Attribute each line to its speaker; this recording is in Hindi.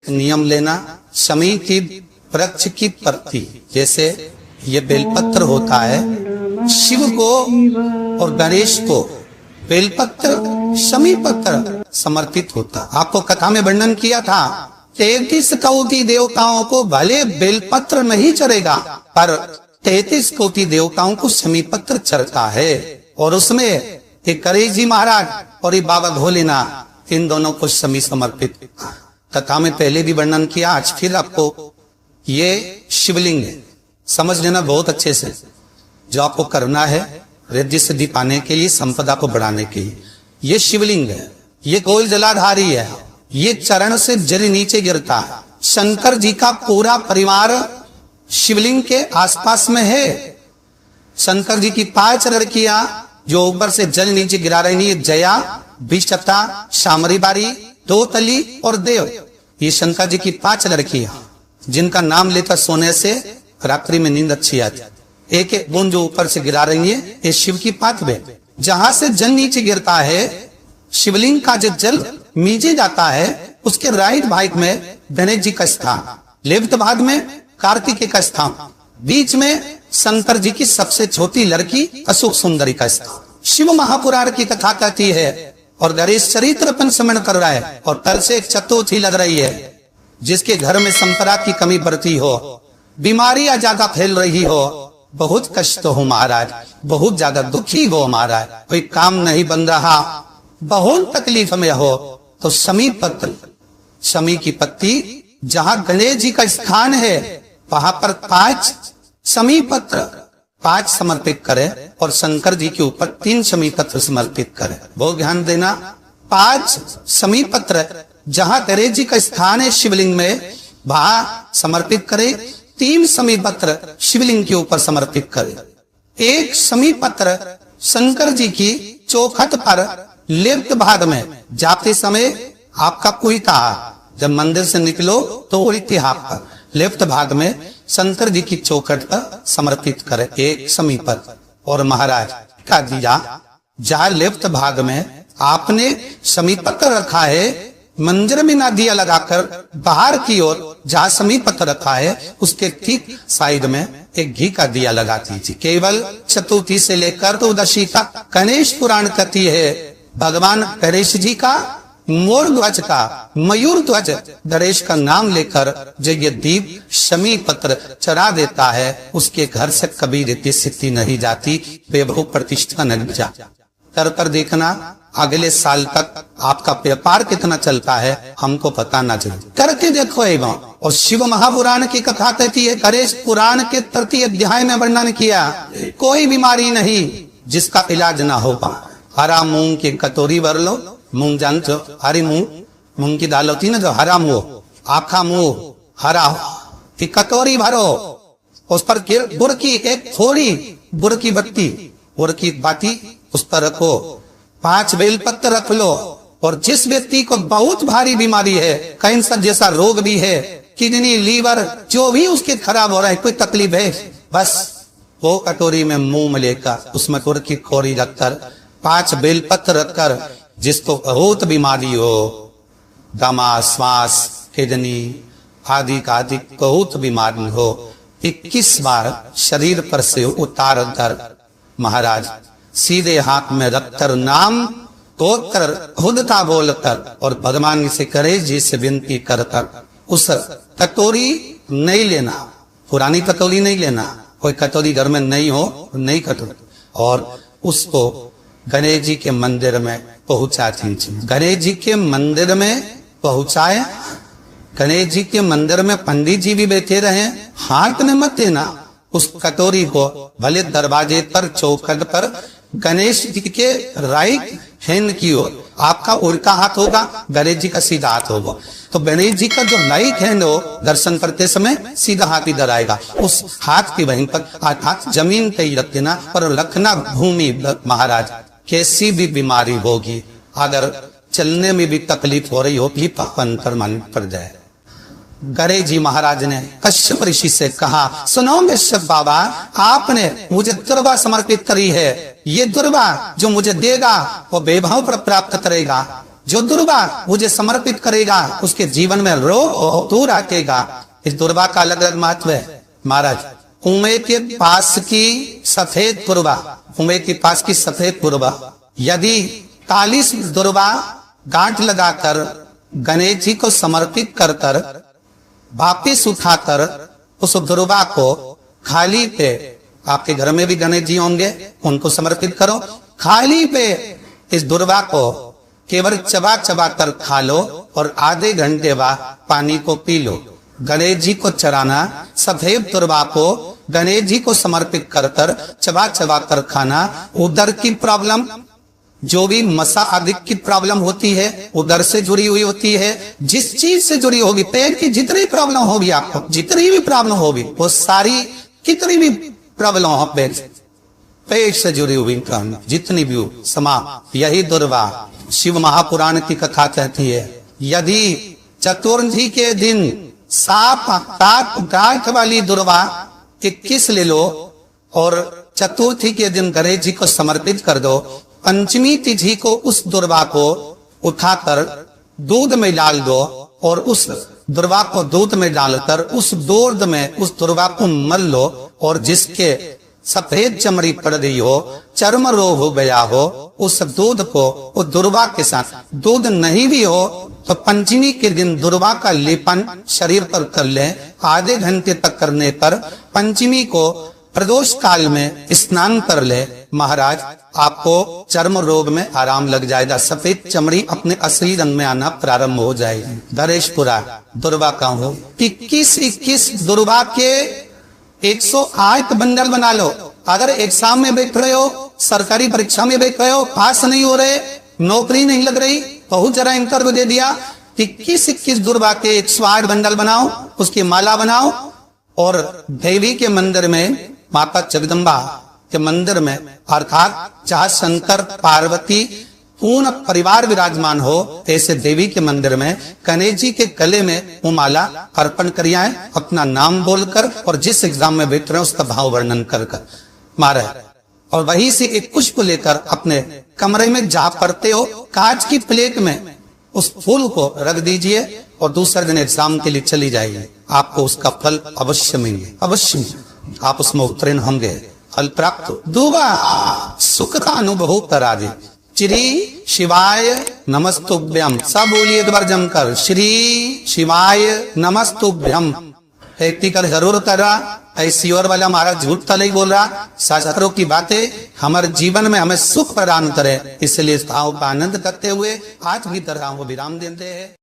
Speaker 1: नियम लेना। शमी की वृक्ष की पत्ती, जैसे ये बेलपत्र होता है, शिव को और गणेश को बेलपत्र शमी पत्र समर्पित होता। आपको कथा में वर्णन किया था 33 कोटि देवताओं को भले बेलपत्र नहीं चढ़ेगा, पर 33 कोटि देवताओं को शमी पत्र चढ़ता है। और उसमें एक गणेश जी महाराज और एक बाबा भोलेनाथ, इन दोनों को शमी समर्पित। कथा में पहले भी वर्णन किया, आज फिर आपको ये शिवलिंग है, समझ लेना बहुत अच्छे से। जो आपको करना है रिद्धि सिद्धि पाने के लिए, संपदा को बढ़ाने के लिए, ये शिवलिंग है, ये कोल जलाधारी है, ये चरण से जल नीचे गिरता है। शंकर जी का पूरा परिवार शिवलिंग के आसपास में है। शंकर जी की 5 लड़कियां जो ऊपर से जल नीचे गिरा रही है, जया, विशता, शामरी बारी, दो तली और देव। ये शंकर जी की 5 लड़कियां जिनका नाम लेकर सोने से रात्रि में नींद अच्छी आती। एक एक बूंद जो ऊपर से गिरा रही है, ये शिव की 5 बहन। जहां से जल नीचे गिरता है, शिवलिंग का जो जल नीचे जाता है, उसके राइट भाग में गणेश जी का स्थान, लेफ्ट भाग में कार्तिकेय का स्थान, बीच में शंकर जी की सबसे छोटी लड़की अशोक सुंदरी का स्थान। शिव महापुराण की कथा कहती है और गणेश चरित्र अपन स्मरण कर रहा है, और तल से एक चतुर्थी लग रही है। जिसके घर में संपदा की कमी बढ़ती हो, बीमारियां ज्यादा फैल रही हो, बहुत कष्ट हो महाराज, बहुत ज्यादा दुखी हो महाराज, कोई काम नहीं बन रहा, बहुत तकलीफ में हो, तो शमी पत्र, शमी की पत्ती, जहां गणेश जी का स्थान है वहां पर 5 शमी पत्र 5 समर्पित करें, और शंकर जी के ऊपर 3 शमी पत्र समर्पित करें। बहुत ध्यान देना, 5 शमी पत्र जहां गणेश जी का स्थान है शिवलिंग में, वहां समर्पित करें। 3 शमी पत्र शिवलिंग के ऊपर समर्पित करें। 1 शमी पत्र शंकर जी की चौखट पर लेफ्ट भाग में जाते समय आपका कुहिता, जब मंदिर से निकलो तो उल्टे हाथ पर लेफ्ट भाग में शंकर जी की चौखट पर समर्पित करें 1 शमी पत्र। और महाराज का दिया, जहां लेफ्ट भाग में आपने शमी पत्र रखा है, मंदिर में ना दिया लगाकर बाहर की ओर जहां शमी पत्र रखा है, उसके ठीक साइड में एक घी का दिया लगा दीजिए। केवल चतुर्थी से लेकर तो दशी तक गणेश पुराण कहती है, भगवान गणेश जी का मोर ध्वज का, मयूर ध्वज गणेश का नाम लेकर जो ये दीप शमी पत्र चढ़ा देता है, उसके घर से कभी रिद्धि सिद्धि नहीं जाती, वैभव प्रतिष्ठा नहीं जाती। कर देखना, अगले साल तक आपका व्यापार कितना चलता है हमको पता ना चले, करके देखो एवं। और शिव महापुराण की कथा कहती है, गणेश पुराण के 3 अध्याय में वर्णन किया, कोई बीमारी नहीं जिसका इलाज ना होगा। हरा मूंग की कटोरी भर लो, मूंग जानते हो, हरी मूंग की दाल होती है ना, जो हरा मूंग, आखा मूंग हरा की कटोरी भरो, उस पर गुड़ की एक थोड़ी गुड़ की बत्ती, गुड़ की बाती उस पर रखो, 5 बेलपत्र रख लो। और जिस व्यक्ति को बहुत भारी बीमारी है, कैंसर जैसा रोग भी है, किडनी, लीवर, जो भी उसके खराब हो रहा है, कोई तकलीफ है, बस वो कटोरी में मुंह लेकर उसमें गुड़ की खोरी रखकर 5 बेलपत्र रखकर, जिसको बहुत बीमारी हो, दमा, श्वास, किडनी आदि का आदि बहुत बीमारी हो, 21 बार शरीर पर से उतार कर महाराज सीधे हाथ में रखकर नाम तोड़कर खुदता बोलकर और भगवान से गणेश जी से विनती कर उस कटोरी नहीं लेना, पुरानी कटोरी नहीं लेना, कोई कटोरी घर में नहीं हो, नहीं कटोरी, और उसको गणेश जी के मंदिर में पहुंचा दीजिए। गणेश जी के मंदिर में पहुंचाए, गणेश जी के मंदिर में पंडित जी भी बैठे रहे, हाथ में मत देना उस कटोरी को, भले दरवाजे पर, चौखट पर, गणेश जी के राइट हैंड की ओर, आपका उल्टा हाथ होगा, गणेश जी का सीधा हाथ होगा, तो गणेश जी का जो राइट हैंड हो, दर्शन करते समय सीधा हाथ इधर आएगा, उस हाथ की वहीं पर हाथ जमीन पे ही रख देना, और रखना भूमि। महाराज कैसी भी बीमारी होगी, अगर चलने में भी तकलीफ हो रही होगी, पंतर मन पड़ जाए। गणेश जी महाराज ने कश्यप ऋषि से कहा, सुनो कश्यप बाबा, आपने मुझे दुर्वा समर्पित करी है, ये दुर्वा जो मुझे देगा वो वैभव पर प्राप्त करेगा, जो दुर्वा मुझे समर्पित करेगा उसके जीवन में रोग दूर हटेगा। इस दुर्वा का अलग अलग महत्व है महाराज। कुएं के पास की सफेद दुर्वा, कुएं के पास की सफेद दुर्वा यदि 40 दुर्वा गांठ लगाकर गणेश जी को समर्पित कर कर वापिस उठाकर उस दुर्वा को खाली पे, आपके घर में भी गणेश जी होंगे, उनको समर्पित करो। खाली पे इस दुर्वा को केवल चबा चबा कर खा लो और आधे घंटे बाद पानी को पी लो। गणेश जी को चढ़ाना, सफेद दुर्वा को गणेश जी को समर्पित कर कर चबा चबा कर खाना। उदर की प्रॉब्लम, जो भी मसा आदि की प्रॉब्लम होती है उदर से जुड़ी हुई होती है, जिस चीज से जुड़ी होगी, पेट की जितनी प्रॉब्लम होगी आपको, जितनी भी प्रॉब्लम होगी वो सारी, कितनी भी प्रॉब्लम हो पेट से जुड़ी हुई प्रॉब्लम जितनी भी हो, समाप्त। यही दुर्वा शिव महापुराण की कथा कहती है। यदि चतुर्थी के दिन सात गांठ वाली दुर्वा 21 ले लो और चतुर्थी के दिन गणेश जी को समर्पित कर दो। पंचमी तिथि को उस दुर्वा को उठाकर दूध में डाल दो और उस दुर्वा को दूध में डालकर उस दूध में उस दुर्वा को मल लो, और जिसके सफेद चमड़ी पड़ गई हो, चर्म रोग हो गया हो, उस दूध को उस दुर्वा के साथ, दूध नहीं भी हो तो पंचमी के दिन दुर्वा का लेपन शरीर पर कर ले। आधे घंटे तक करने पर पंचमी को प्रदोष काल में स्नान कर ले। महाराज आपको चर्म रोग में आराम लग जाएगा, सफेद चमड़ी अपने असली रंग में आना प्रारंभ हो जाएगी। दरेशपुरा दुर्वा का हो 21 दुर्वा के 108 बंडल बना लो। अगर एग्जाम में बैठ रहे हो, सरकारी परीक्षा में बैठ रहे हो, पास नहीं हो रहे, नौकरी नहीं लग रही, बहुत जरा इंटरव्यू दे दिया, 21 दुर्वा के 108 बंडल बनाओ, उसकी माला बनाओ और देवी के मंदिर में, माता जगदम्बा के मंदिर में, अर्थात चाहे शंकर पार्वती पूर्ण परिवार विराजमान हो, ऐसे देवी के मंदिर में गणेश जी के गले में वो माला अर्पण करिए, अपना नाम बोलकर और जिस एग्जाम में बैठ रहे हैं उसका भाव वर्णन कर कर मारे, और वहीं से एक पुष्प लेकर अपने कमरे में जहाँ पढ़ते हो कांच की प्लेट में उस फूल को रख दीजिए और दूसरे दिन एग्जाम के लिए चली जाइए। आपको उसका फल अवश्य मिलेंगे, अवश्य आप उसमें उत्तीर्ण होंगे, फल प्राप्त हो। दूबा सुख का अनुभव करा दे। श्री शिवाय नमस्तुभ्यम, सब बोलिए एक बार जमकर, श्री शिवाय नमस्तुभ्यम। कर जरूर कर रहा, ऐसी और वाला हमारा झूठ तो नहीं बोल रहा, शास्त्रों की बातें हमारे जीवन में हमें सुख प्रदान करे, इसलिए भाव का आनंद करते हुए आज की तरह वो विराम देते हैं।